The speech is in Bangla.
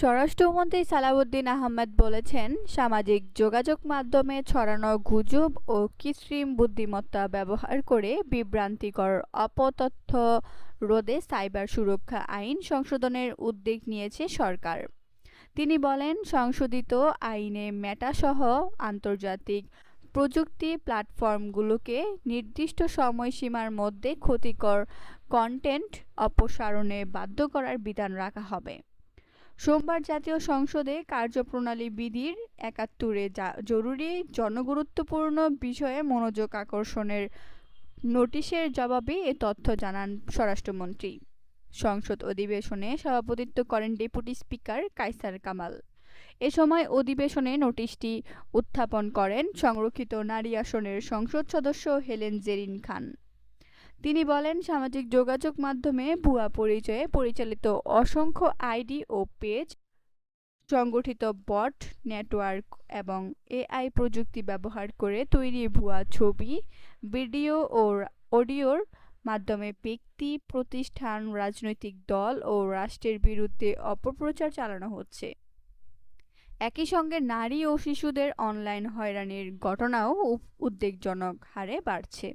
স্বরাষ্ট্রমন্ত্রী সালাউদ্দিন আহমেদ বলেছেন, সামাজিক যোগাযোগ মাধ্যমে ছড়ানো গুজব ও কৃত্রিম বুদ্ধিমত্তা ব্যবহার করে বিভ্রান্তিকর অপতথ্য রোধে সাইবার সুরক্ষা আইন সংশোধনের উদ্যোগ নিয়েছে সরকার। তিনি বলেন, সংশোধিত আইনে মেটাসহ আন্তর্জাতিক প্রযুক্তি প্ল্যাটফর্মগুলোকে নির্দিষ্ট সময়সীমার মধ্যে ক্ষতিকর কন্টেন্ট অপসারণে বাধ্য করার বিধান রাখা হবে। সোমবার জাতীয় সংসদে কার্যপ্রণালী বিধির ৭১-এ জরুরি জনগুরুত্বপূর্ণ বিষয়ে মনোযোগ আকর্ষণের নোটিশের জবাবে এ তথ্য জানান স্বরাষ্ট্রমন্ত্রী। সংসদ অধিবেশনে সভাপতিত্ব করেন ডেপুটি স্পিকার কায়সার কামাল। এ সময় অধিবেশনে নোটিশটি উত্থাপন করেন সংরক্ষিত নারী আসনের সংসদ সদস্য হেলেন জেরিন খান। তিনি বলেন, সামাজিক যোগাযোগ মাধ্যমে ভুয়া পরিচয়ে পরিচালিত অসংখ্য আইডি ও পেজ, সংগঠিত বট নেটওয়ার্ক এবং এআই প্রযুক্তি ব্যবহার করে তৈরি ভুয়া ছবি, ভিডিও ও অডিওর মাধ্যমে ব্যক্তি, প্রতিষ্ঠান, রাজনৈতিক দল ও রাষ্ট্রের বিরুদ্ধে অপপ্রচার চালানো হচ্ছে। একই সঙ্গে নারী ও শিশুদের অনলাইন হয়রানির ঘটনাও উদ্বেগজনক হারে বাড়ছে।